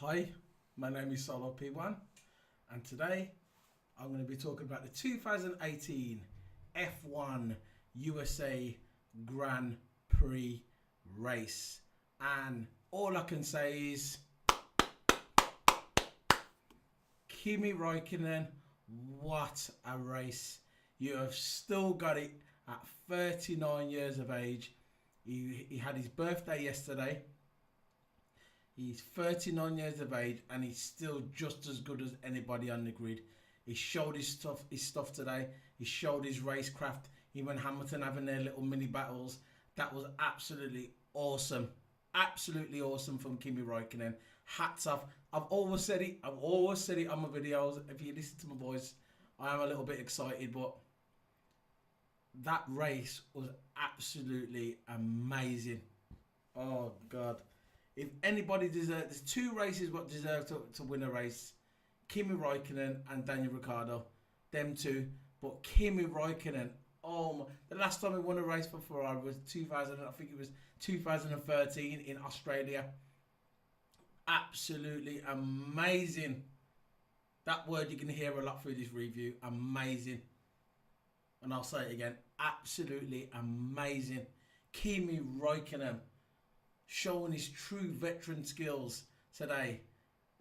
Hi, my name is Solo P1, and today I'm going to be talking about the 2018 F1 USA Grand Prix race. And all I can say is Kimi Räikkönen, what a race. You have still got it at 39 years of age. He had his birthday yesterday. He's 39 years of age and he's still just as good as anybody on the grid. He showed his stuff today. He showed his racecraft. Even Hamilton having their little mini battles. That was absolutely awesome. Absolutely awesome from Kimi Räikkönen. Hats off. I've always said it. I've always said it on my videos. If you listen to my voice, I am a little bit excited, but that race was absolutely amazing. Oh God. If anybody deserves, there's two races what deserve to win a race. Kimi Räikkönen and Daniel Ricciardo. Them two. But Kimi Räikkönen, oh my, the last time he won a race for Ferrari was 2000, I think it was 2013 in Australia. Absolutely amazing. That word you're going to hear a lot through this review. Amazing. And I'll say it again. Absolutely amazing. Kimi Räikkönen showing his true veteran skills today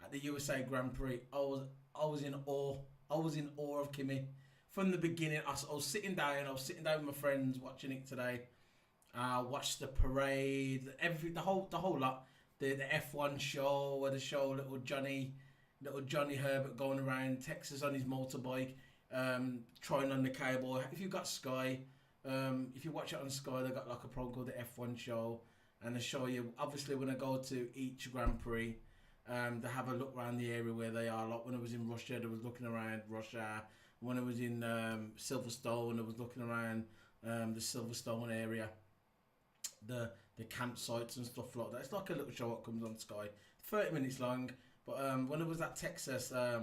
at the USA Grand Prix. I was in awe. I was in awe of Kimi from the beginning. I was sitting down. I was sitting down with my friends watching it today. Watched the parade, everything, the whole lot. The F1 show, where they show little Johnny Herbert going around Texas on his motorbike, trying on the cable. If you've got Sky, if you watch it on Sky, they got like a program called the F1 show. And they show you, obviously, when I go to each Grand Prix, they have a look around the area where they are. Like when I was in Russia, they was looking around Russia. When I was in Silverstone, I was looking around the Silverstone area, the campsites and stuff like that. It's like a little show that comes on Sky, 30 minutes long. But when I was at Texas, I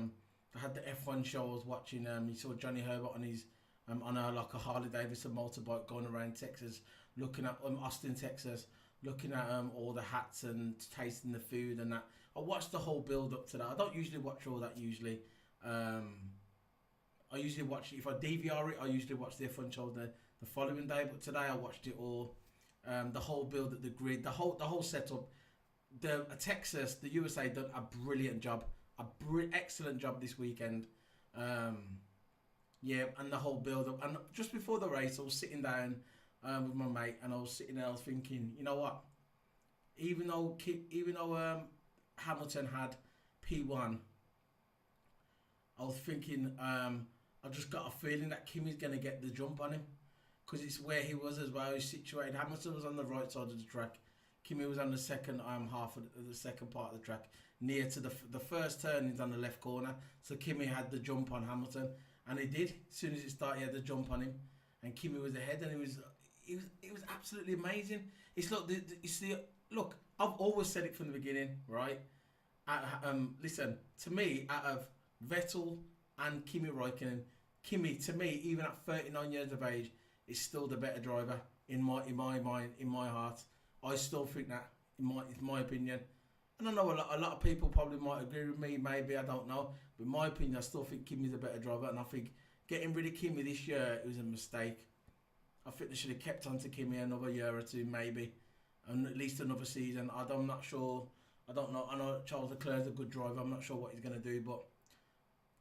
had the F1 show. I was watching. You saw Johnny Herbert on his on like a Harley Davidson motorbike going around Texas, looking at Austin, Texas. Looking at all the hats and tasting the food and that. I watched the whole build up to that. I don't usually watch all that usually. I usually watch it. If I DVR it, I usually watch the F1 show the following day. But today I watched it all. The whole build at the grid, the whole setup. The Texas, the USA done a brilliant job. Excellent job this weekend. Yeah, and the whole build up. And just before the race, I was sitting down with my mate, and I was sitting there, I was thinking, you know what? Even though Hamilton had P1, I was thinking, I just got a feeling that Kimi's gonna get the jump on him, because it's where he was as well. He's situated. Hamilton was on the right side of the track. Kimi was on the second half of the second part of the track, near to the first turn. He's on the left corner, so Kimi had the jump on Hamilton, and he did. As soon as it started, he had the jump on him, and Kimi was ahead, and it was absolutely amazing. It's like look. I've always said it from the beginning, right? Listen, to me, out of Vettel and Kimi Räikkönen, Kimi, to me, even at 39 years of age, is still the better driver in my mind, in my heart. I still think that, in my opinion. And I know a lot of people probably might agree with me. Maybe, I don't know. But in my opinion, I still think Kimi's a better driver, and I think getting rid of Kimi this year, it was a mistake. I think they should have kept on to Kimi another year or two, maybe, and at least another season. I'm not sure. I don't know. I know Charles Leclerc's a good driver. I'm not sure what he's going to do, but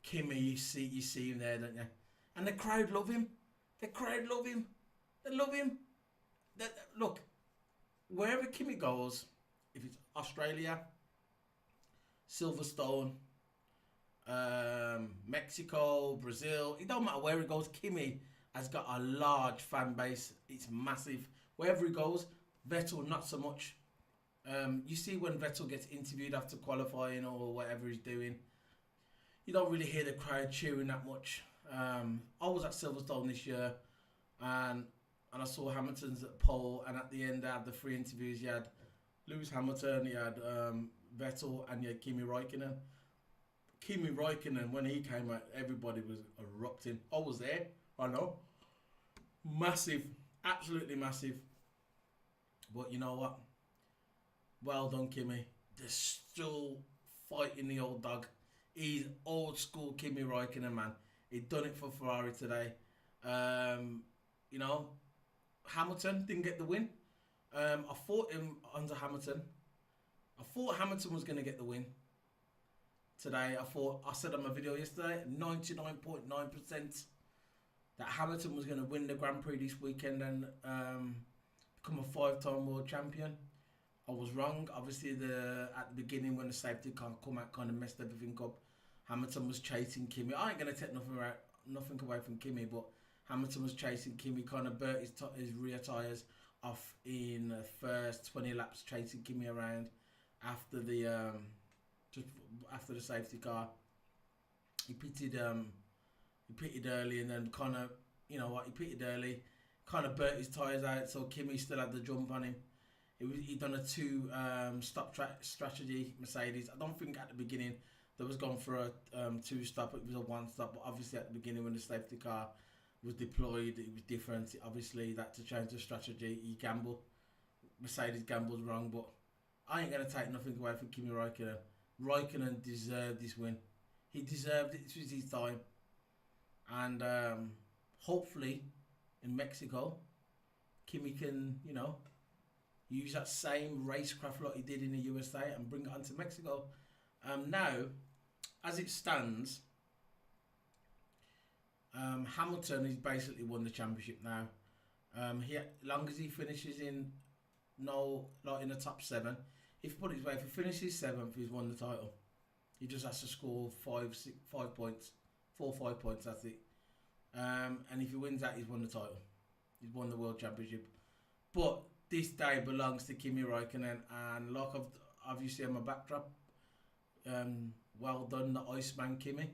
Kimi, you see him there, don't you? And the crowd love him. The crowd love him. They love him. Look, wherever Kimi goes, if it's Australia, Silverstone, Mexico, Brazil, it don't matter where he goes, Kimi has got a large fan base. It's massive. Wherever he goes, Vettel not so much. You see when Vettel gets interviewed after qualifying or whatever he's doing, you don't really hear the crowd cheering that much. I was at Silverstone this year, and I saw Hamilton's at pole, and at the end they had the three interviews. You had Lewis Hamilton, you had Vettel, and you had Kimi Räikkönen. Kimi Räikkönen, when he came out, everybody was erupting. I was there, I know. Massive, absolutely massive. But you know what? Well done, Kimi. There's still fighting the old dog. He's old school Kimi Räikkönen, man. He done it for Ferrari today. You know, Hamilton didn't get the win. I thought him under Hamilton. I thought Hamilton was going to get the win today. I said on my video yesterday, 99.9% that Hamilton was going to win the Grand Prix this weekend and become a 5-time world champion. I was wrong. Obviously, at the beginning when the safety car come out, kind of messed everything up. Hamilton was chasing Kimi. I ain't going to take nothing away from Kimi, but Hamilton was chasing Kimi, kind of burnt his rear tyres off in the first 20 laps, chasing Kimi around after the just after the safety car. He pitted early, and then kind of, you know what, he pitted early, kind of burnt his tyres out, so Kimi still had the jump on him. He done a 2 stop track strategy, Mercedes. I don't think at the beginning they was going for a 2 stop. It was a 1 stop, but obviously at the beginning when the safety car was deployed, it was different. Obviously that to change the strategy, he gambled. Mercedes gambled wrong, but I ain't gonna take nothing away from Kimi Räikkönen. Räikkönen deserved this win. He deserved it. This was his time, and hopefully in Mexico, Kimi can, you know, use that same racecraft like he did in the USA and bring it onto Mexico. Now, as it stands, Hamilton has basically won the championship now. Long as he finishes in in the top 7, if put it this way, if he finishes 7th, he's won the title. He just has to score 5 points, 4 or 5 points. That's it. And if he wins that, he's won the title. He's won the world championship. But this day belongs to Kimi Räikkönen, and like I've you see on my backdrop, well done, the Iceman Kimi,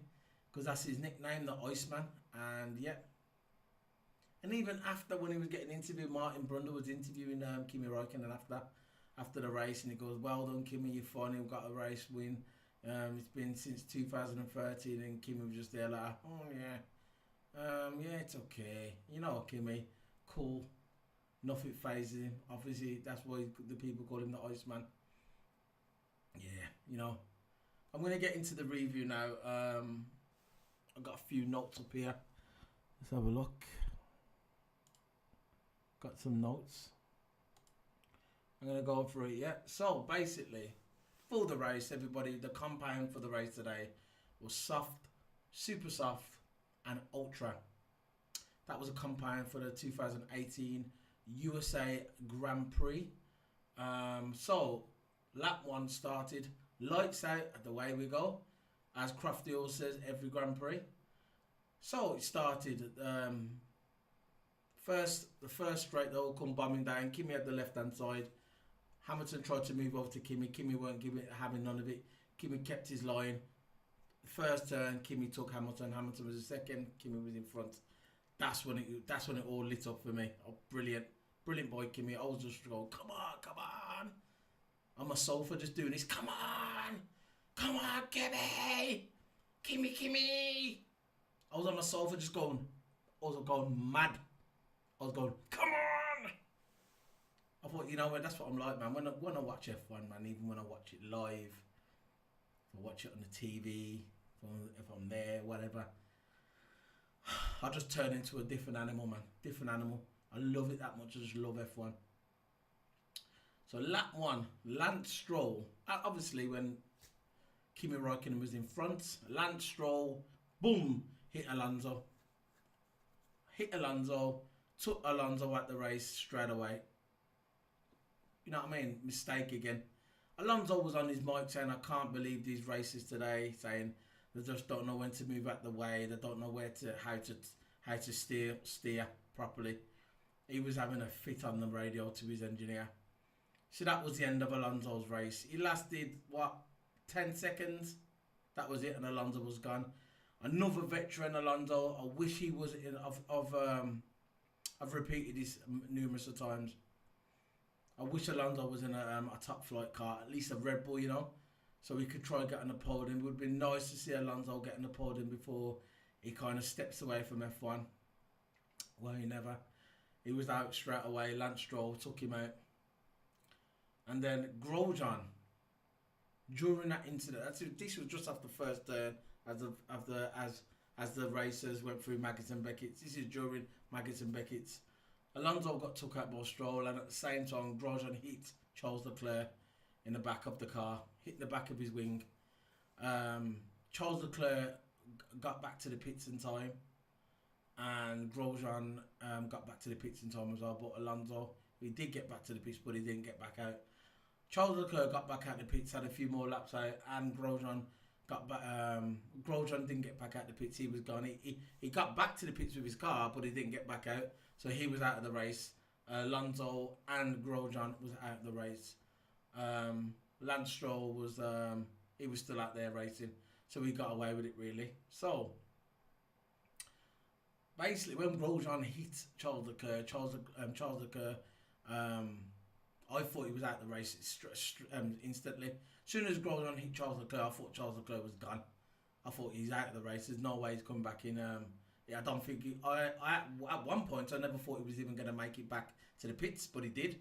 because that's his nickname, the Iceman. And yeah, and even after when he was getting interviewed, Martin Brundle was interviewing Kimi Räikkönen after the race, and he goes, "Well done, Kimi, you finally got a race win. It's been since 2013," and Kimi was just there like, "Oh yeah, yeah, it's okay, you know, Kimi, cool." Nothing phases him. Obviously, that's why the people call him the Iceman. Yeah, you know. I'm going to get into the review now. I've got a few notes up here. Let's have a look. Got some notes. I'm going to go through it, yeah. So, basically, for the race, everybody, the compound for the race today was soft, super soft, and ultra. That was a compound for the 2018 USA Grand Prix. So lap 1 started, lights out, the way we go, as Crofty always says every Grand Prix. So it started, the first straight, they all come bombing down. Kimi at the left hand side. Hamilton tried to move over to Kimi. Kimi weren't having none of it. Kimi kept his line. First turn, Kimi took Hamilton. Hamilton was the second. Kimi was in front. That's when it all lit up for me. Oh, brilliant boy, Kimi. I was just going, come on. On my sofa, just doing this. Come on, Kimi. I was on my sofa, just going. I was going mad. I was going, come on. I thought, you know what? That's what I'm like, man. When I watch F1, man, even when I watch it live, if I watch it on the TV, if I'm there, whatever. I just turn into a different animal, man. Different animal. I love it that much. I just love F1. So lap 1, Lance Stroll. Obviously, when Kimi Räikkönen was in front, Lance Stroll, boom, hit Alonso. Took Alonso at the race straight away. You know what I mean? Mistake again. Alonso was on his mic saying, "I can't believe these races today," saying they just don't know when to move out the way. They don't know how to steer properly. He was having a fit on the radio to his engineer. So that was the end of Alonso's race. He lasted 10 seconds. That was it, and Alonso was gone. Another veteran, Alonso. I wish he was in. I've repeated this numerous of times. I wish Alonso was in a top flight car, at least a Red Bull, you know, so we could try and get on the podium. It would be nice to see Alonso get on the podium before he kind of steps away from F1. Well, he never. He was out straight away. Lance Stroll took him out. And then Grosjean. During that incident, this was just after the first turn as the racers went through Maggotts and Beckett's. This is during Maggotts and Beckett's. Alonso got took out by Stroll, and at the same time, Grosjean hit Charles Leclerc in the back of the car, hit the back of his wing. Charles Leclerc got back to the pits in time, and Grosjean got back to the pits in time as well. But Alonso, he did get back to the pits, but he didn't get back out. Charles Leclerc got back out the pits, had a few more laps out, and Grosjean got back. Grosjean didn't get back out the pits. He was gone. He got back to the pits with his car, but he didn't get back out, so he was out of the race. Alonso and Grosjean was out of the race. Lance Stroll was he was still out there racing, so he got away with it really. So basically, when Grosjean hit Charles Leclerc, I thought he was out the race instantly. As soon as Grosjean hit Charles Leclerc, I thought Charles Leclerc was gone. I thought he's out of the race. There's no way he's coming back in. I don't think at one point I never thought he was even going to make it back to the pits, but he did.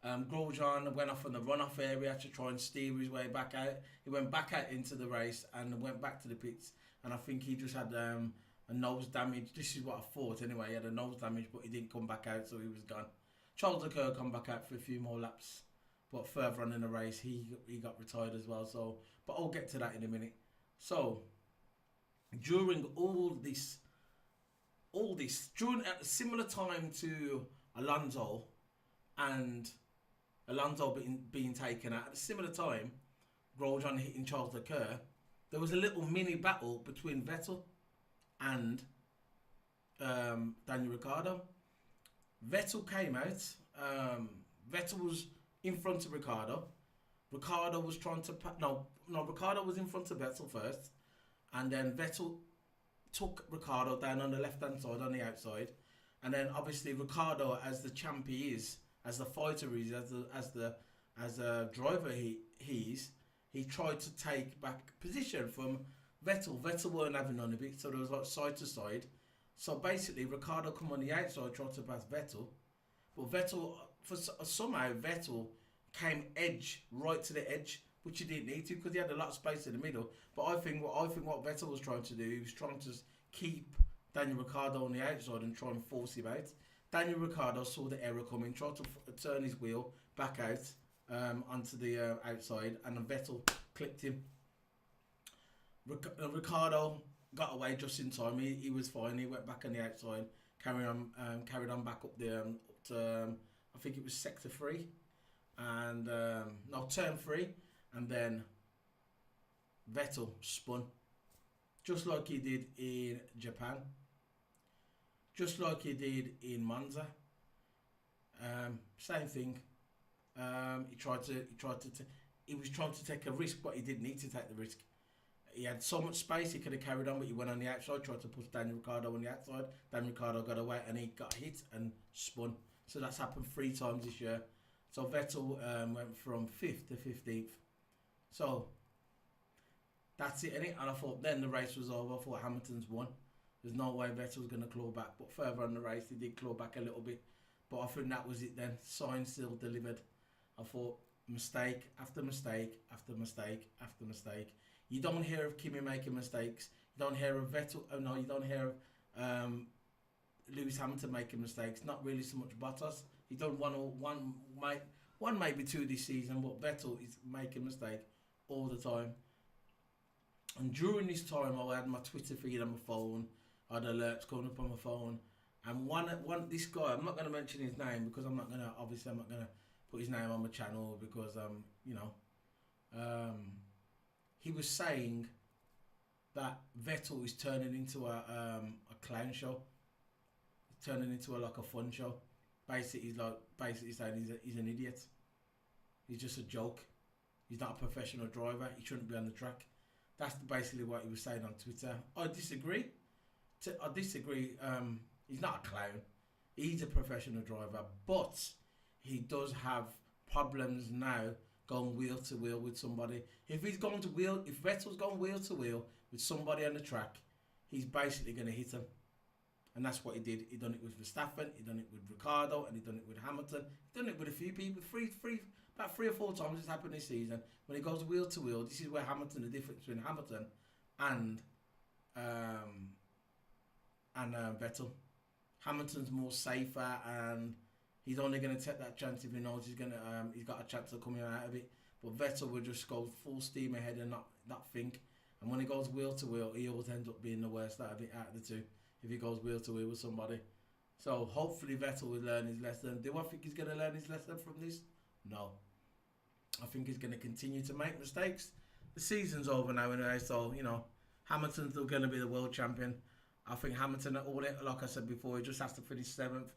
Grosjean went off in the runoff area to try and steer his way back out. He went back out into the race and went back to the pits, and I think he just had a nose damage. This is what I thought anyway. He had a nose damage, but he didn't come back out, so he was gone. Charles Leclerc come back out for a few more laps, but further on in the race he got retired as well. So, but I'll get to that in a minute. So during all this during at a similar time to Alonso and Alonso being taken out, at a similar time, Grosjean hitting Charles Leclerc, there was a little mini battle between Vettel and Daniel Ricciardo. Vettel came out. Vettel was in front of Ricciardo. Ricciardo was trying to Ricciardo was in front of Vettel first, and then Vettel took Ricciardo down on the left-hand side, on the outside, and then obviously Ricciardo, as the champ he is, as the fighter he is, as a driver he tried to take back position from Vettel. Vettel weren't having none of it, so there was like side to side. So basically, Ricciardo come on the outside, tried to pass Vettel, but Vettel, somehow Vettel came right to the edge, which he didn't need to because he had a lot of space in the middle. But I think what Vettel was trying to do, he was trying to keep Daniel Ricciardo on the outside and try and force him out. Daniel Ricciardo saw the error coming, tried to turn his wheel back out onto the outside, and then Vettel clipped him. Ricciardo got away just in time. He was fine. He went back on the outside, carried on back up to I think it was sector 3, and turn 3, and then Vettel spun, just like he did in Japan, just like he did in Monza. Same thing. He was trying to take a risk, but he didn't need to take the risk. He had so much space, he could have carried on, but he went on the outside, tried to push Daniel Ricciardo on the outside. Daniel Ricciardo got away, and he got hit and spun. So that's happened 3 times this year. So Vettel went from 5th to 15th. So that's it, innit? And I thought then the race was over. I thought Hamilton's won. There's no way Vettel was going to claw back. But further on the race, he did claw back a little bit. But I think that was it then. Sainz still delivered. I thought mistake after mistake after mistake after mistake. You don't hear of Kimi making mistakes. You don't hear of Vettel. Oh no, you don't hear of Lewis Hamilton making mistakes. Not really so much Bottas. He's done one maybe 2 this season, but Vettel is making mistakes all the time. And during this time, I had my Twitter feed on my phone. I had alerts coming up on my phone. And this guy, I'm not going to mention his name because I'm not going to put his name on my channel because he was saying that Vettel is turning into a clown show. He's turning into like a fun show. Basically saying he's an idiot. He's just a joke. He's not a professional driver. He shouldn't be on the track. That's basically what he was saying on Twitter. I disagree. He's not a clown. He's a professional driver, but he does have problems now going wheel to wheel with somebody. If Vettel's going wheel to wheel with somebody on the track, he's basically going to hit him. And that's what he did. He done it with Verstappen, he done it with Ricciardo, and he done it with Hamilton. He done it with a few people, About 3 or 4 times it's happened this season. When it goes wheel to wheel, this is where Hamilton, the difference between Hamilton and Vettel. Hamilton's more safer, and he's only going to take that chance if he knows he's got a chance of coming out of it. But Vettel would just go full steam ahead and not think. And when he goes wheel to wheel, he always ends up being the worst out of the two. If he goes wheel to wheel with somebody. So hopefully Vettel will learn his lesson. Do I think he's going to learn his lesson from this? No. I think he's going to continue to make mistakes. The season's over now anyway, so, Hamilton's still going to be the world champion. I think Hamilton, like I said before, he just has to finish 7th,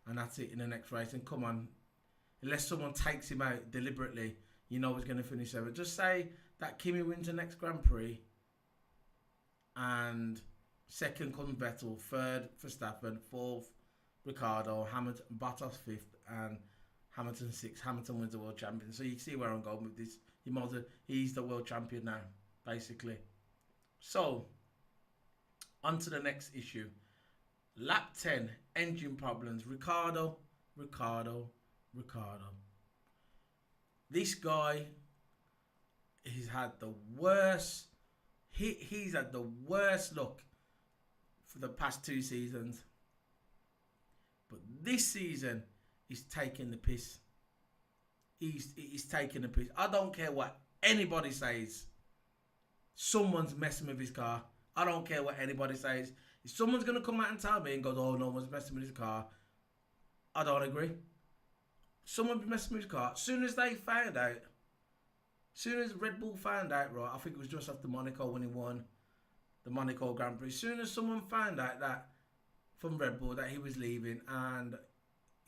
and that's it in the next race. And come on, unless someone takes him out deliberately, he's going to finish 7th. Just say that Kimi wins the next Grand Prix, and 2nd comes Vettel, 3rd Verstappen, 4th Ricciardo, Hamilton, Bottas 5th, and Hamilton 6th. Hamilton wins the world champion. So you see where I'm going with this. He's the world champion now, basically. So, on to the next issue. Lap 10, engine problems. Ricciardo. This guy, he's had the worst. He's had the worst luck for the past 2 seasons. But this season, he's taking the piss. He's taking the piss. I don't care what anybody says. Someone's messing with his car. I don't care what anybody says. If someone's going to come out and tell me and go, oh, no one's messing with his car, I don't agree. Someone be messing with his car. As soon as they found out, as soon as Red Bull found out, right, I think it was just after Monaco when he won the Monaco Grand Prix. As soon as someone found out that from Red Bull that he was leaving, and it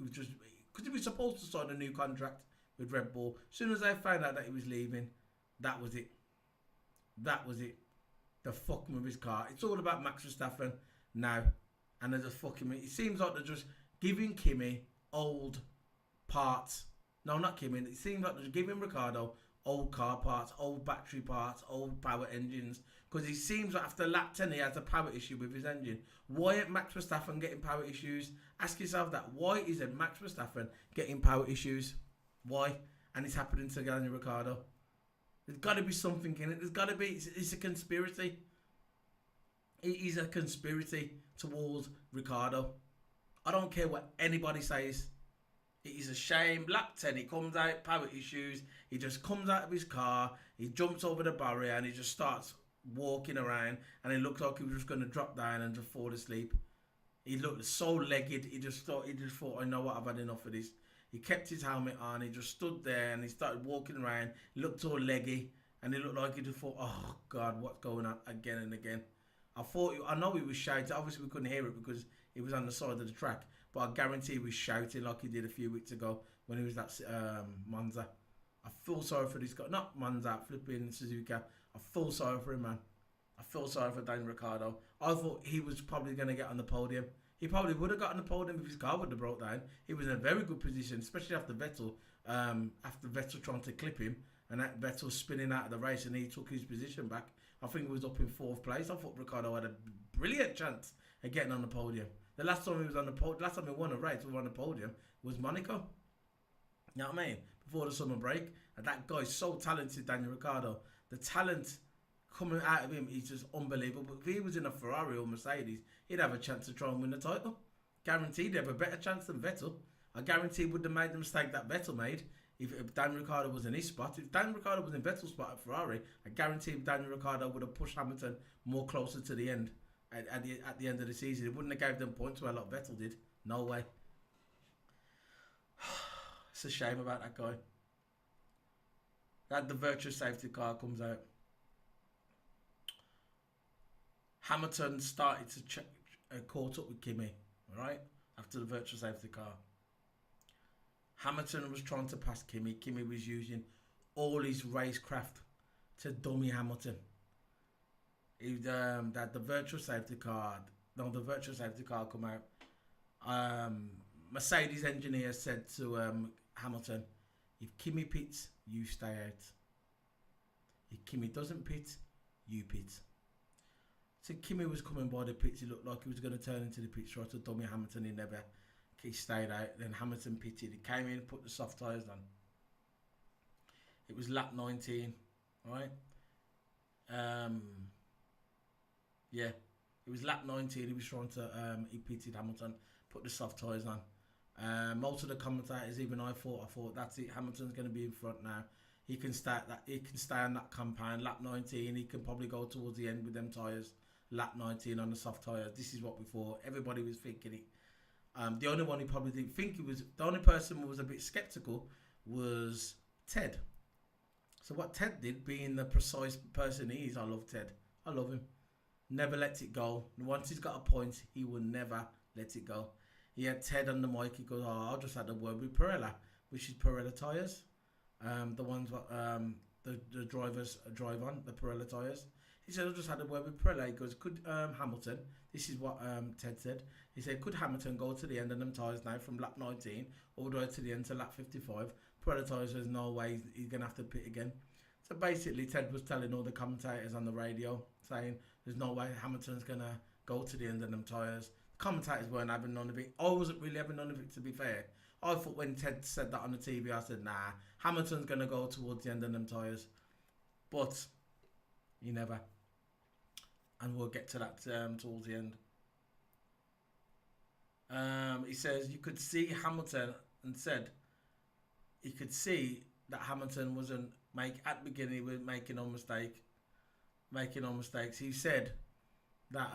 was just because he was supposed to sign a new contract with Red Bull. As soon as they found out that he was leaving, that was it. That was it. They're fucking with his car. It's all about Max Verstappen now, and they're just fucking with it. It seems like they're just giving Kimi old parts. No, not Kimi. It seems like they're just giving Ricciardo old car parts, old battery parts, old power engines. Because it seems like after lap 10 he has a power issue with his engine. Why ain't Max Verstappen getting power issues? Ask yourself that. Why isn't Max Verstappen getting power issues? Why? And it's happening to Daniel Ricciardo. There's got to be something in it. There's got to be. It's a conspiracy. It is a conspiracy towards Ricciardo. I don't care what anybody says. It is a shame. Lap 10, he comes out, power issues. He just comes out of his car. He jumps over the barrier and he just starts walking around. And it looked like he was just going to drop down and just fall asleep. He looked so legged. He just thought, I know what, I've had enough of this. He kept his helmet on. He just stood there and he started walking around. He looked all leggy. And he looked like he just thought, oh, God, what's going on again and again. I know he was shouting. Obviously, we couldn't hear it because he was on the side of the track. But I guarantee he was shouting like he did a few weeks ago when he was at Monza. I feel sorry for this guy. Not Monza, flipping Suzuka. I feel sorry for him, man. I feel sorry for Daniel Ricciardo. I thought he was probably going to get on the podium. He probably would have got on the podium if his car would have broke down. He was in a very good position, especially after Vettel. After Vettel trying to clip him and that Vettel spinning out of the race and he took his position back. I think he was up in 4th place. I thought Ricciardo had a brilliant chance of getting on the podium. The last time he was on the podium, last time he won a race, on the podium was Monaco. You know what I mean? Before the summer break. And that guy's so talented, Daniel Ricciardo. The talent coming out of him is just unbelievable. If he was in a Ferrari or Mercedes, he'd have a chance to try and win the title. Guaranteed, he'd have a better chance than Vettel. I guarantee he wouldn't have made the mistake that Vettel made if Daniel Ricciardo was in his spot. If Daniel Ricciardo was in Vettel's spot at Ferrari, I guarantee Daniel Ricciardo would have pushed Hamilton more closer to the end. At the end of the season, it wouldn't have gave them points where like Vettel did. No way. It's a shame about that guy. That the virtual safety car comes out. Hamilton started to caught up with Kimi, right? After the virtual safety car. Hamilton was trying to pass Kimi. Kimi was using all his racecraft to dummy Hamilton. That the virtual safety car come out. Mercedes engineer said to Hamilton, if Kimi pits, you stay out. If Kimi doesn't pit, you pit. So Kimi was coming by the pits. He looked like he was going to turn into the pits, try to dummy Hamilton. He stayed out. Then Hamilton pitted. He came in, put the soft tyres on. It was lap 19, right? Um, yeah, it was lap 19. He was trying to he pitted Hamilton, put the soft tyres on. Most of the commentators, even I thought that's it. Hamilton's going to be in front now. He can start that. He can stay on that compound. Lap 19. He can probably go towards the end with them tyres. Lap 19 on the soft tyres. This is what we thought. Everybody was thinking it. The only one who probably didn't think it was, the only person who was a bit sceptical was Ted. So what Ted did, being the precise person he is, I love Ted. I love him. Never lets it go. Once he's got a point, he will never let it go. He had Ted on the mic. He goes, "Oh, I just had a word with Pirella, which is Pirella tyres. The ones what the drivers drive on, the Pirella tyres." He said, "I just had a word with Pirella." He goes, "Could Hamilton?" This is what Ted said. He said, "Could Hamilton go to the end of them tyres now from lap 19 all the way to the end to lap 55? Pirella tyres, there's no way he's going to have to pit again." So basically, Ted was telling all the commentators on the radio, saying, "There's no way Hamilton's going to go to the end of them tyres." The commentators weren't having none of it. I wasn't really having none of it, to be fair. I thought when Ted said that on the TV, I said, "Nah, Hamilton's going to go towards the end of them tyres." But he never. And we'll get to that towards the end. He says you could see Hamilton, and said he could see that Hamilton wasn't at the beginning. He was making no mistakes. He said that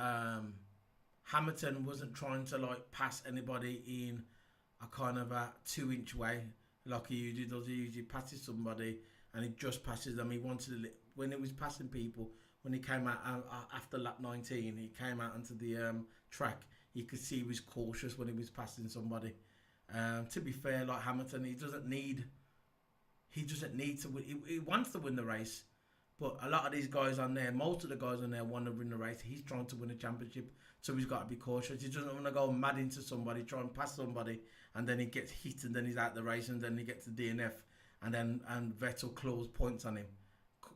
Hamilton wasn't trying to like pass anybody in a kind of a 2-inch way like he usually does. He usually passes somebody and he just passes them. He wanted to, when he was passing people. When he came out after lap 19, he came out onto the track. You could see he was cautious when he was passing somebody. To be fair, like Hamilton, he doesn't need to win. He wants to win the race, but a lot of these guys on there, most of the guys on there want to win the race. He's trying to win a championship, so he's got to be cautious. He doesn't want to go mad into somebody, try and pass somebody, and then he gets hit, and then he's out the race, and then he gets the DNF, and Vettel claws points on him.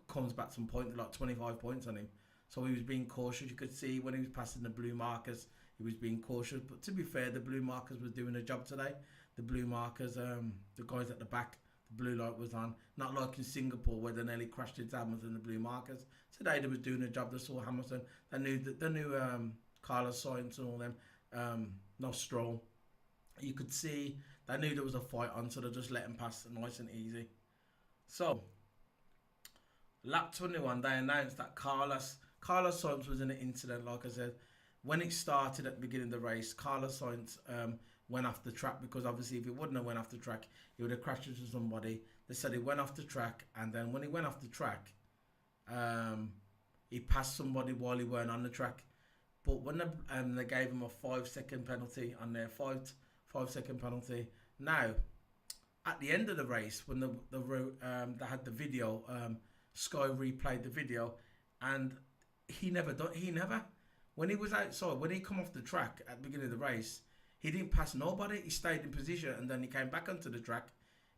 Comes back some points, like 25 points on him. So he was being cautious. You could see when he was passing the blue markers, he was being cautious. But to be fair, the blue markers was doing a job today. The blue markers, the guys at the back, the blue light was on. Not like in Singapore where they nearly crashed into Hamilton, the blue markers. Today they was doing a job. They saw Hamilton. They knew Carlos Sainz and all them. No Stroll. You could see they knew there was a fight on, so they just let him pass nice and easy. So lap 21, they announced that Carlos Sainz was in an incident. Like I said, when it started at the beginning of the race, Carlos Sainz went off the track, because obviously if he wouldn't have went off the track, he would have crashed into somebody. They said he went off the track, and then when he went off the track, he passed somebody while he weren't on the track. But when they gave him a 5-second penalty on their 5-second penalty. Now, at the end of the race, when they had the video, Sky replayed the video, and he never, when he was outside, when he come off the track at the beginning of the race, he didn't pass nobody. He stayed in position, and then he came back onto the track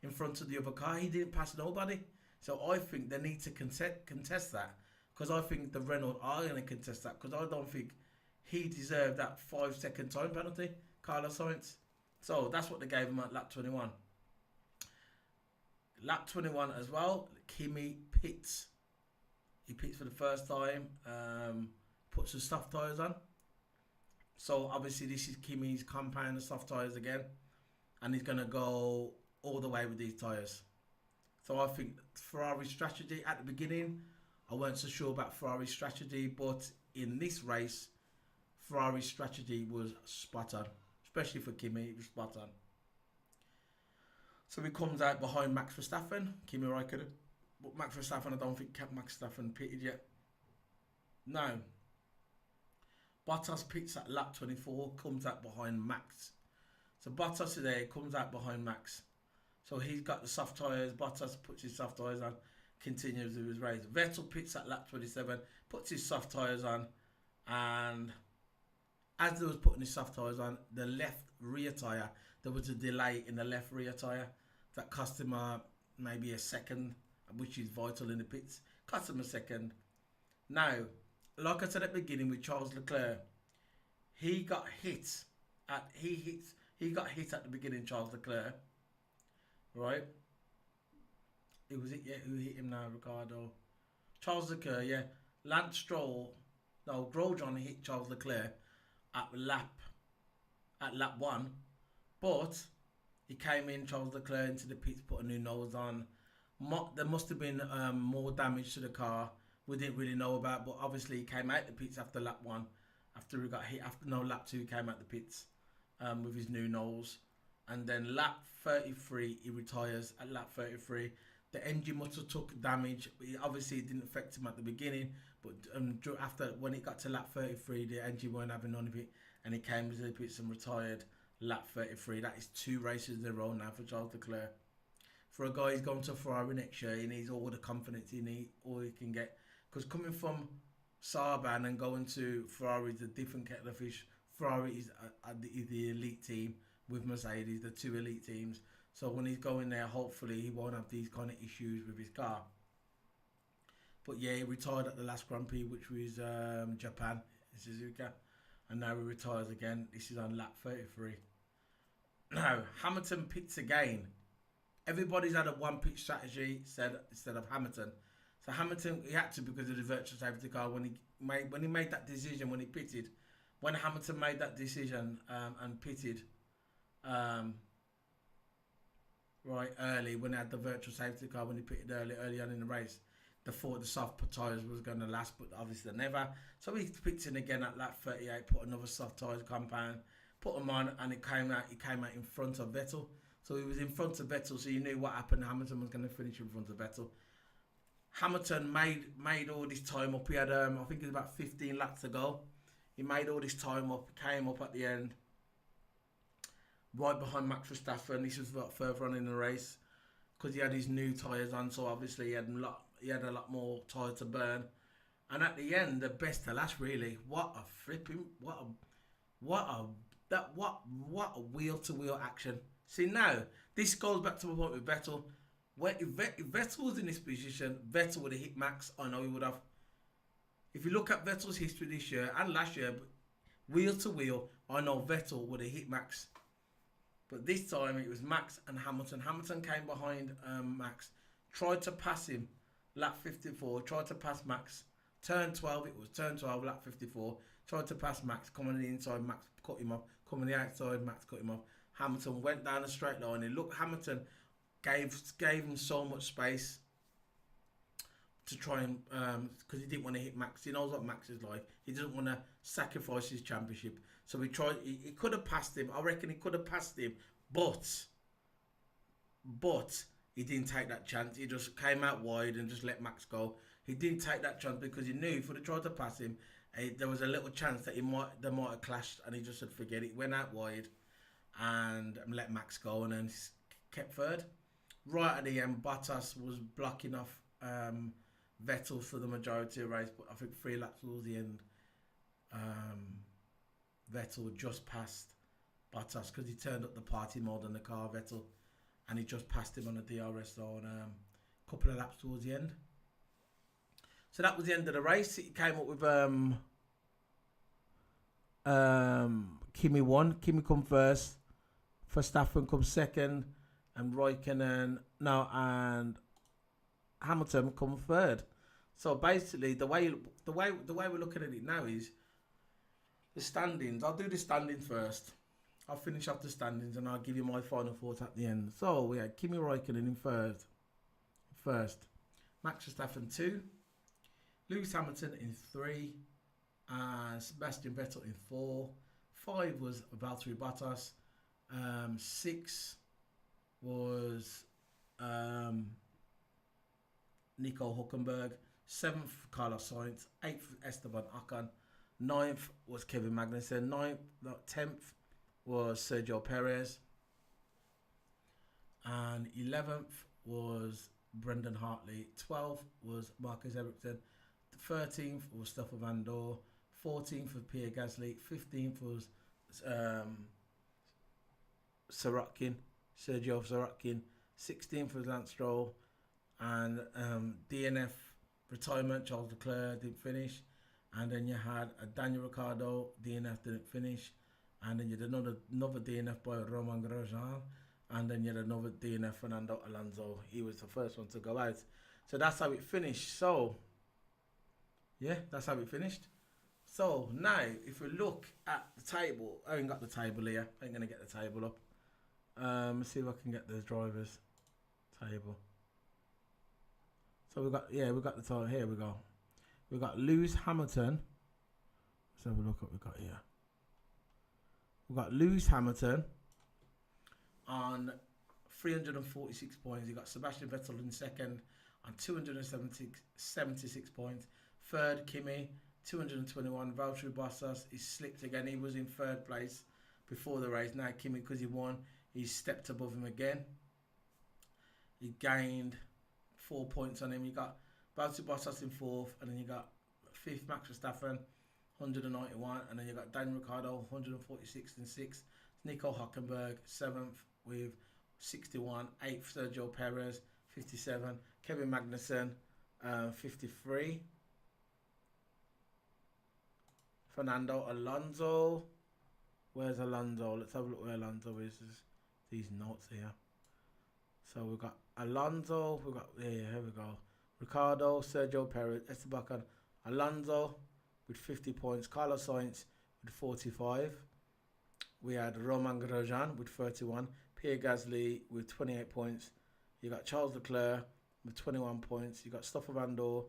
in front of the other car. He didn't pass nobody. So I think they need to contest that, because I think the Renault are going to contest that, because I don't think he deserved that 5-second time penalty, Carlos Sainz. So that's what they gave him at lap 21. Lap 21 as well, Kimi pits. He pits for the first time, puts the soft tyres on. So obviously this is Kimi's compound of soft tyres again, and he's going to go all the way with these tyres. So I think Ferrari's strategy at the beginning, I weren't so sure about Ferrari's strategy, but in this race, Ferrari's strategy was spot on, especially for Kimi. It was spot on. So he comes out behind Max Verstappen, Kimi Raikkonen. But Max Verstappen, I don't think Max Verstappen pitted yet. Now, Bottas pits at lap 24, comes out behind Max. So Bottas is there, comes out behind Max. So he's got the soft tyres. Bottas puts his soft tyres on, continues with his race. Vettel pits at lap 27, puts his soft tyres on, and as they was putting his soft tyres on, the left rear tyre, there was a delay in the left rear tyre that cost him maybe a second, which is vital in the pits. Cost him a second. Now, like I said at the beginning with Charles Leclerc, he got hit at the beginning, Charles Leclerc, right? It was it. Yeah, who hit him now? Ricardo, Charles Leclerc. Yeah, Lance Stroll. No, Grosjean hit Charles Leclerc at lap one, but he came in, Charles Leclerc, into the pits, put a new nose on. There must have been more damage to the car we didn't really know about, but obviously he came out the pits after lap one, after he got hit. Lap two, he came out the pits with his new nose, and then lap 33 he retires at lap 33. The engine must have took damage. Obviously, it didn't affect him at the beginning, but after, when it got to lap 33, the engine weren't having none of it, and he came to the pits and retired lap 33. That is 2 races in a row now for Charles Leclerc. For a guy who's going to Ferrari next year, he needs all the confidence all he can get. Because coming from Sarban and going to Ferrari is a different kettle of fish. Ferrari is the elite team with Mercedes, the 2 elite teams. So when he's going there, hopefully he won't have these kind of issues with his car. But yeah, he retired at the last Grand Prix, which was Japan, Suzuka. And now he retires again. This is on lap 33. Now, Hamilton pits again. Everybody's had a one pit strategy instead of Hamilton. So Hamilton, he had to because of the virtual safety car when he made that decision, when he pitted. When Hamilton made that decision and pitted right early, when he had the virtual safety car, when he pitted early on in the race, they thought the soft tyres was going to last, but obviously never. So he picked in again at lap 38, put another soft tyres compound, put them on, and he came out in front of Vettel. So he was in front of Vettel, so you knew what happened. Hamilton was going to finish in front of Vettel. Hamilton made all this time up. He had, I think it was about 15 laps to go. He made all this time up, came up at the end, right behind Max Verstappen. This was further on in the race because he had his new tyres on, so obviously he had a lot more tyre to burn. And at the end, the best to last, really. What a wheel-to-wheel action. See, now, this goes back to my point with Vettel. If Vettel was in this position, Vettel would have hit Max. I know he would have. If you look at Vettel's history this year and last year, wheel-to-wheel, I know Vettel would have hit Max. But this time, it was Max and Hamilton. Hamilton came behind Max, tried to pass him, lap 54, tried to pass Max. Turn 12, it was turn 12, lap 54. Tried to pass Max, coming on the inside, Max cut him off. Coming on the outside, Max cut him off. Hamilton went down a straight line. And look, Hamilton gave him so much space to try and, because he didn't want to hit Max. He knows what Max is like. He doesn't want to sacrifice his championship. So he tried. He could have passed him. I reckon he could have passed him, but he didn't take that chance. He just came out wide and just let Max go. He didn't take that chance because he knew if he would have tried to pass him, there was a little chance that they might have clashed, and he just said forget it. Went out wide and let Max go, and then kept third. Right at the end, Bottas was blocking off Vettel for the majority of the race, but I think 3 laps towards the end, Vettel just passed Bottas because he turned up the party mode on the car, Vettel, and he just passed him on the DRS on a couple of laps towards the end. So that was the end of the race. It came up with Kimi won. Kimi come first. Verstappen come second, and Raikkonen and Hamilton come third. So basically, the way we're looking at it now is the standings. I'll do the standings first. I'll finish off the standings and I'll give you my final thoughts at the end. So we had Kimi Raikkonen in first, Max Verstappen 2, Lewis Hamilton in 3, and Sebastian Vettel in 4. 5 was Valtteri Bottas. 6 was Nico Hülkenberg. 7th Carlos Sainz. 8th Esteban Ocon. 9th was Kevin Magnussen. 10th was Sergio Perez. And 11th was Brendan Hartley. 12th was Marcus Ericsson. 13th was Stoffel Van Dorn. 14th was Pierre Gasly. 15th was Sergio Sorokin. 16th was Lance Stroll. And DNF retirement, Charles Leclerc didn't finish. And then you had a Daniel Ricciardo, DNF didn't finish. And then you had another DNF by Romain Grosjean. And then you had another DNF, Fernando Alonso. He was the first one to go out. So that's how it finished. So, yeah, that's how it finished. So now, if we look at the table, I ain't got the table here. I ain't going to get the table up. Let's see if I can get the drivers table. So we got the title. Here we go. We got Lewis Hamilton. Let's have a look what we got here. We got Lewis Hamilton on 346 points. You got Sebastian Vettel in second on 276 points. Third, Kimi, 221. Valtteri Bottas, he slipped again. He was in third place before the race. Now Kimi, because he won, he stepped above him again. He gained 4 points on him. You got Valtteri Bottas in fourth, and then you got fifth Max Verstappen, 191, and then you got Daniel Ricciardo, 146 and sixth. Nico Hülkenberg, seventh with 61. Eighth, Sergio Perez, 57. Kevin Magnussen, 53. Fernando Alonso. Where's Alonso? Let's have a look where Alonso is. These notes here. So we've got Alonso. We've got here we go. Ricciardo, Sergio Perez, Esteban Alonso with 50 points. Carlos Sainz with 45. We had Romain Grosjean with 31. Pierre Gasly with 28 points. You got Charles Leclerc with 21 points. You got Stoffel Vandoorne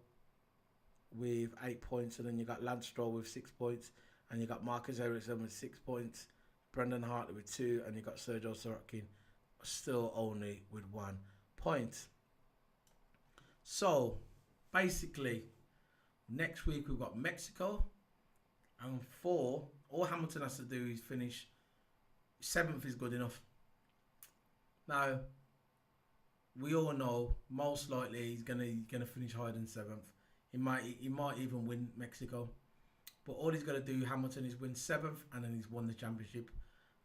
with 8 points, and then you got Lance Stroll with 6 points, and you got Marcus Ericsson with 6 points, Brendan Hartley with 2, and you got Sergio Sorokin still only with 1 point. So basically, next week we've got Mexico, and all Hamilton has to do is finish 7th is good enough. Now, we all know most likely he's gonna finish higher than 7th. He might even win Mexico, but all he's got to do, Hamilton, is win 7th, and then he's won the championship,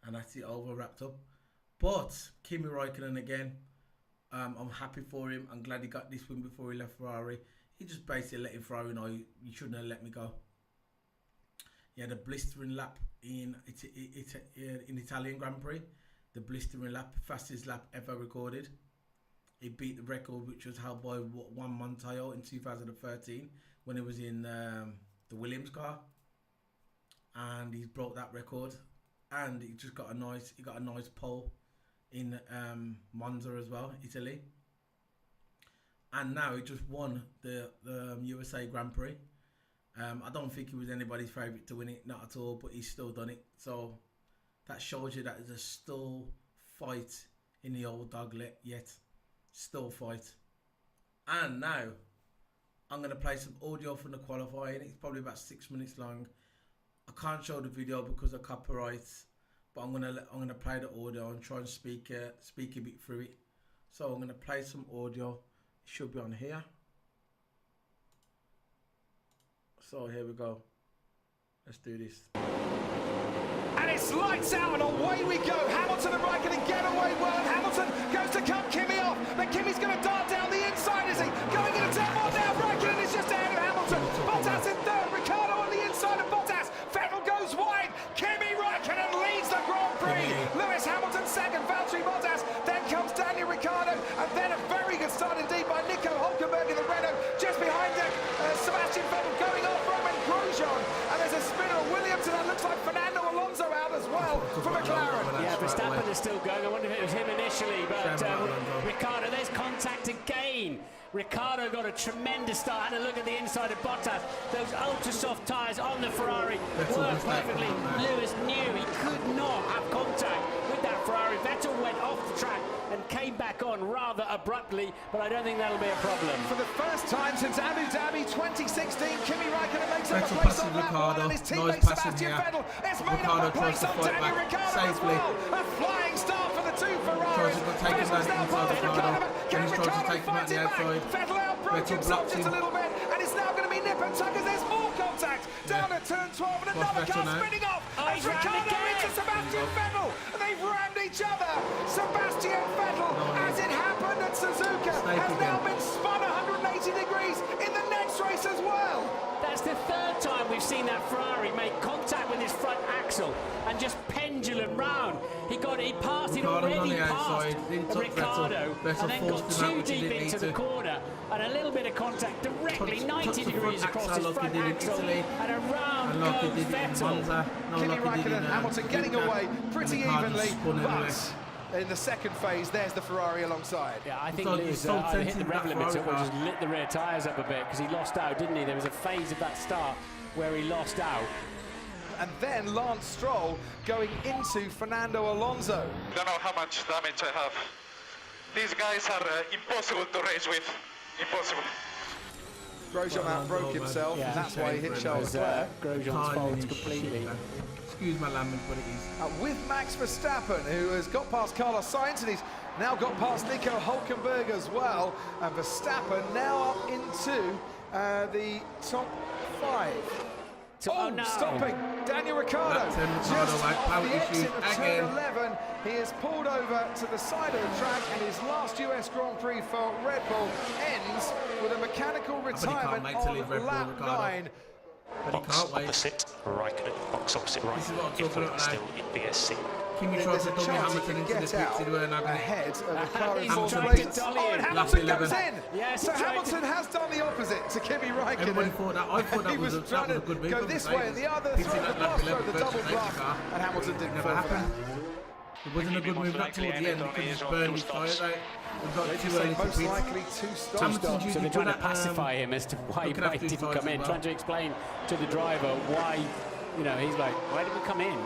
and that's it, over, wrapped up. But Kimi Räikkönen again, I'm happy for him. I'm glad he got this win before he left Ferrari. He just basically letting Ferrari know, you shouldn't have let me go. He had a blistering lap in Italian Grand Prix, the blistering lap, fastest lap ever recorded. He beat the record, which was held by Juan Montoya in 2013 when he was in the Williams car, and he's broke that record. And he just got a nice pole in Monza as well, Italy. And now he just won the USA Grand Prix. I don't think he was anybody's favourite to win it, not at all, but he's still done it. So that shows you that there's still fight in the old doglet yet. Still fight. And now I'm going to play some audio from the qualifying. It's probably about 6 minutes long. I can't show the video because of copyrights, but I'm gonna play the audio and try and speak a bit through it. So I'm gonna play some audio. It should be on here. So here we go. Let's do this. And it's lights out and away we go. Hamilton and Räikkönen get away well. Hamilton goes to cut Kimi off. But Kimi's going to dart down the inside, is he? Going into turn one now. Räikkönen is just ahead of Hamilton. Bottas in third. Ricciardo on the inside of Bottas. Vettel goes wide. Kimi Räikkönen leads the Grand Prix. Lewis Hamilton second. Valtteri Bottas. Then comes Daniel Ricciardo. And then a very good start indeed by Nico Hülkenberg in the Renault. Just behind him, Sebastian Vettel going off Romain Grosjean. And there's a spinner of Williams, and that looks like Fernando Alonso out as well for McLaren. Yeah, Verstappen is still going. I wonder if it was him initially, but Ricciardo, there's contact again. Ricciardo got a tremendous start. Had a look at the inside of Bottas. Those ultra soft tyres on the Ferrari worked perfectly. Lewis knew he could not have contact with that Ferrari. Vettel went off the track and came back on rather abruptly, but I don't think that'll be a problem. For the first time since Abu Dhabi 2016, Kimi Räikkönen makes up a place on lap one, and his teammate Sebastian Vettel has made up a place on Daniel Ricciardo as well. A flying start for the two Ferraris. Vettel's now following Ricciardo. Can Ricciardo fight it back? Vettel outbroke himself just a little bit, and it's now going to be nip and tuck as there's more contact down at turn 12, and another car spinning off. As Ricciardo into Sebastian Vettel, and they've rammed each other. Sebastian Vettel, as it happened at Suzuka, has now been spun 180 degrees in the next race as well. That's the third time we've seen that Ferrari make contact with his front axle and just pendulum round. He passed it already past Ricciardo and then got too deep into the corner, and a little bit of contact directly 90 degrees across his front axle, and around goes Vettel. Kimi Raikkonen and Hamilton getting away pretty evenly, but in the second phase, there's the Ferrari alongside. Yeah, I think Lewis either hit the rev limiter or just lit the rear tyres up a bit, because he lost out, didn't he? There was a phase of that start where he lost out. And then Lance Stroll going into Fernando Alonso. I don't know how much damage I have. These guys are impossible to race with. Impossible. Grosjean broke himself, and that's why he hit Charles Leclerc. Grosjean's fault completely. Excuse my language, but it is. With Max Verstappen, who has got past Carlos Sainz, and he's now got past Nico Hülkenberg as well. And Verstappen now up into the top 5. No. Stopping Daniel Ricciardo just off the exit of turn 11. He is pulled over to the side of the track, and his last US Grand Prix for Red Bull ends with a mechanical retirement on lap 9. Box opposite Raikkonen, box opposite Raikkonen, still in BSC. Kimi tried to dummy Hamilton into the pits ahead of the car in He's fourth tried to place. dolly Oh, and him. Hamilton goes in! Yes, so Hamilton has done the opposite to Kimi Raikkonen. Everybody thought that. I thought that He was was trying to good move go from this Mercedes. way and the other, Pitting throw at the lap bluff, throw 11 the double versus bluff, car. and Hamilton didn't Never fall for that. happened. It wasn't a good move back towards the end because he's burned his tyres out. We've got too early to Most pit. likely two stops. Hamilton So they're trying to pacify him as to why he didn't come in, trying to explain to the driver why, he's like, why did we come in?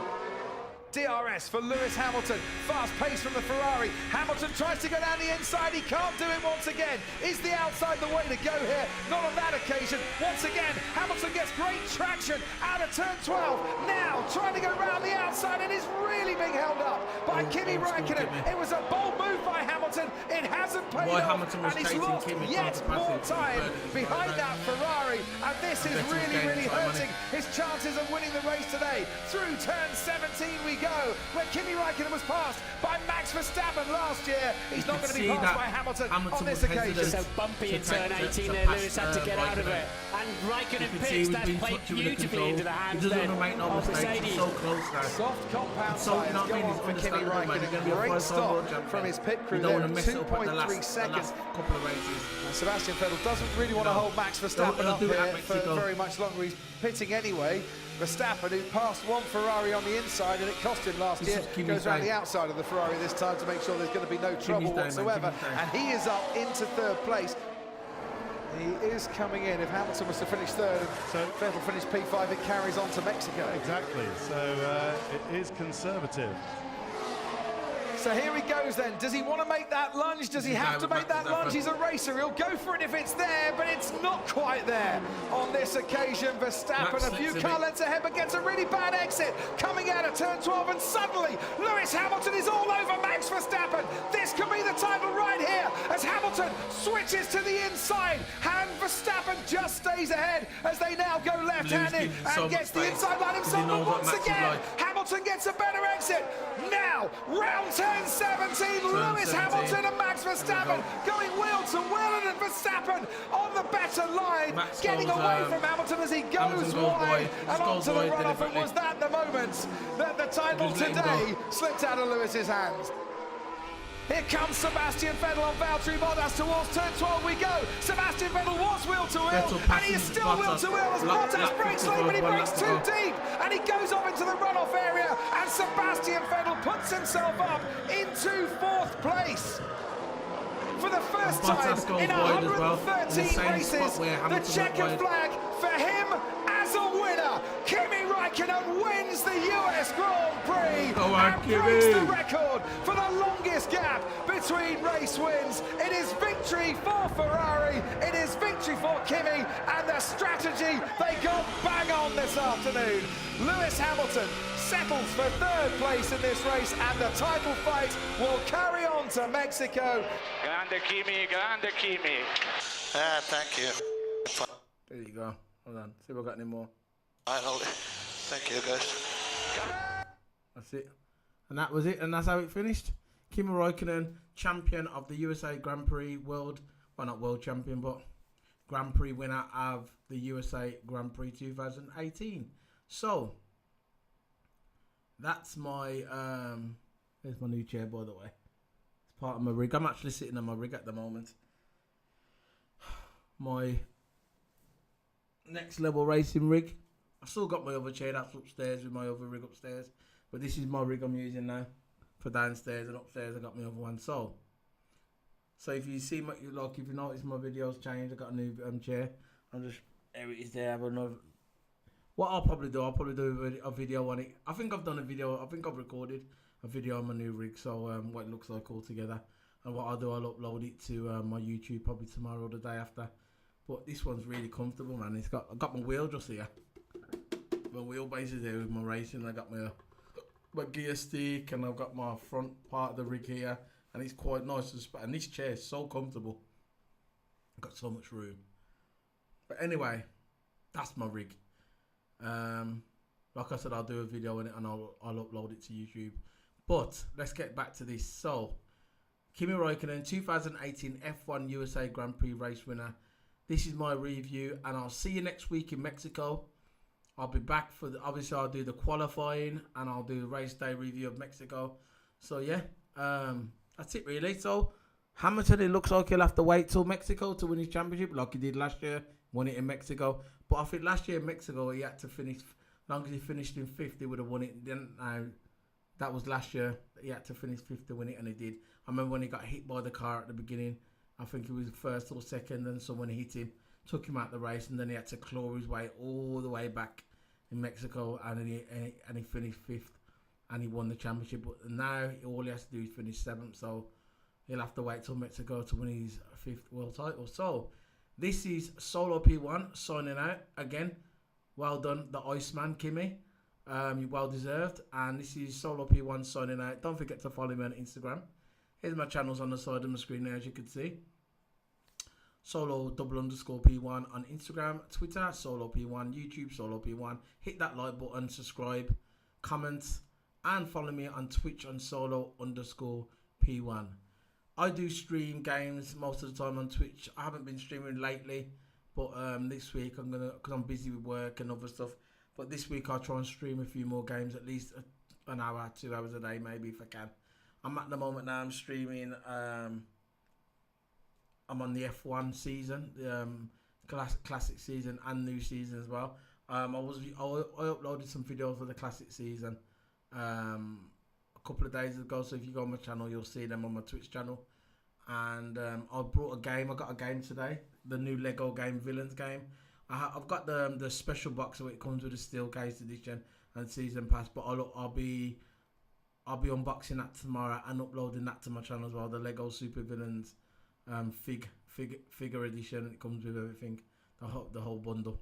DRS for Lewis Hamilton, fast pace from the Ferrari. Hamilton tries to go down the inside, he can't do it once again. Is the outside the way to go here? Not on that occasion. Once again, Hamilton gets great traction out of turn 12. Now trying to go round the outside, and is really being held up by Kimi Raikkonen. It was a bold move by Hamilton. It hasn't paid off, and he's lost yet more time behind that Ferrari. And this is really hurting his chances of winning the race today. Through turn 17 we go, where Kimi Raikkonen was passed by Max Verstappen last year. He's not going to be passed by Hamilton on this occasion. So bumpy in turn 18 there, Lewis had to get out of it. And Raikkonen picks, that's played beautifully into the hands then of Mercedes. So close now. Soft compound tyres go on for Kimi Raikkonen. Great stop from his pit crew there, 2.3 seconds. Couple of races. Sebastian Vettel doesn't really want to hold Max Verstappen up here for very much longer. He's pitting anyway. Verstappen, who passed one Ferrari on the inside, and it cost him last year, goes around the outside of the Ferrari this time to make sure there's going to be no trouble whatsoever. And he is up into third place. He is coming in. If Hamilton was to finish third and Vettel finished P5, it carries on to Mexico. Exactly. So it is conservative. So here he goes then. Does he want to make that lunge? Does he have to make that lunge? He's a racer. He'll go for it if it's there, but it's not quite there on this occasion. Verstappen a few car lengths ahead, but gets a really bad exit coming out of turn 12, and suddenly Lewis Hamilton is all over Max Verstappen. This could be the title right here as Hamilton switches to the inside, and Verstappen just stays ahead as they now go left-handed and gets the inside line himself. But once again, Hamilton gets a better exit. Now, round 10. 17, Lewis Hamilton and Max Verstappen going wheel to wheel, and Verstappen on the better line, getting away from Hamilton as he goes wide and onto the runoff. And was that the moment that the title today slipped out of Lewis's hands? Here comes Sebastian Vettel on Valtteri Bottas towards turn 12 we go. Sebastian Vettel was wheel to wheel, and he is still wheel to wheel as Bottas breaks late, but he breaks too deep, and he goes off into the runoff area, and Sebastian Vettel puts himself up into fourth place. For the first time in 113 races, the checkered flag for him as a winner. Kimi Raikkonen wins the US Grand Prix and breaks the record for the longest gap between race wins. It is victory for Ferrari, it is victory for Kimi, and the strategy they got bang on this afternoon. Lewis Hamilton settles for third place in this race, and the title fight will carry on to Mexico. Grande Kimi, grande Kimi. Thank you. There you go. Hold on. See if I got any more. Finally. Thank you, guys. That's it. And that was it. And that's how it finished. Kimi Raikkonen, champion of the USA Grand Prix, well, not world champion, but Grand Prix winner of the USA Grand Prix 2018. So that's my there's my new chair, by the way. It's part of my rig. I'm actually sitting on my rig at the moment. My next level racing rig. I've still got my other chair that's upstairs with my other rig upstairs, but this is my rig I'm using now for downstairs, and upstairs I got my other one. So if you see my, like, if you notice my videos change, I got a new chair. I'm just, there it is there. I have another. What I'll probably do a video on it. I think I've done a video. I think I've recorded a video on my new rig. So what it looks like all together. And what I'll do, I'll upload it to my YouTube probably tomorrow or the day after. But this one's really comfortable, man. I've got my wheel just here. My wheelbase is there with my racing. I got my gear stick, and I've got my front part of the rig here. And it's quite nice to spot. And this chair is so comfortable. I've got so much room. But anyway, that's my rig. Like I said, I'll do a video on it and I'll upload it to YouTube. But let's get back to this. So, Kimi Räikkönen, 2018 F1 USA Grand Prix race winner. This is my review, and I'll see you next week in Mexico. I'll be back for obviously I'll do the qualifying and I'll do the race day review of Mexico. So yeah, that's it really. So Hamilton, it looks like he'll have to wait till Mexico to win his championship, like he did last year, won it in Mexico. But I think last year in Mexico he had to finish, as long as he finished in 5th, he would have won it. Then that was last year. He had to finish 5th to win it, and he did. I remember when he got hit by the car at the beginning. I think he was 1st or 2nd, and someone hit him, took him out the race, and then he had to claw his way all the way back in Mexico, and he finished 5th, and he won the championship. But now all he has to do is finish 7th, so he'll have to wait till Mexico to win his 5th world title. So this is Solo P1 signing out again. Well done, the Iceman Kimi. You well deserved. And this is Solo P1 signing out. Don't forget to follow me on Instagram. Here's my channels on the side of my screen there, as you can see. Solo_P1 on Instagram, Twitter, Solo P1, YouTube, Solo P1. Hit that like button, subscribe, comment, and follow me on Twitch on Solo_P1. I do stream games most of the time on Twitch. I haven't been streaming lately, but this week because I'm busy with work and other stuff. But this week I'll try and stream a few more games, at least an hour, 2 hours a day, maybe if I can. I'm at the moment now. I'm streaming. I'm on the F1 season, classic season, and new season as well. I uploaded some videos for the classic season a couple of days ago. So if you go on my channel, you'll see them on my Twitch channel. And I brought a game. I got a game today, the new Lego game, Villains game. I've got the special box, so it comes with a steel case edition and season pass. But I'll be unboxing that tomorrow and uploading that to my channel as well. The Lego Super Villains figure edition. It comes with everything, the whole bundle.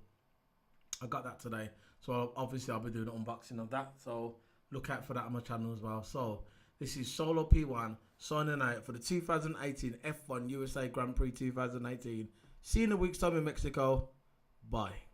I got that today, so obviously I'll be doing an unboxing of that. So look out for that on my channel as well. So this is Solo P1 signing out for the 2018 F1 USA Grand Prix 2018. See you in a week's time in Mexico. Bye.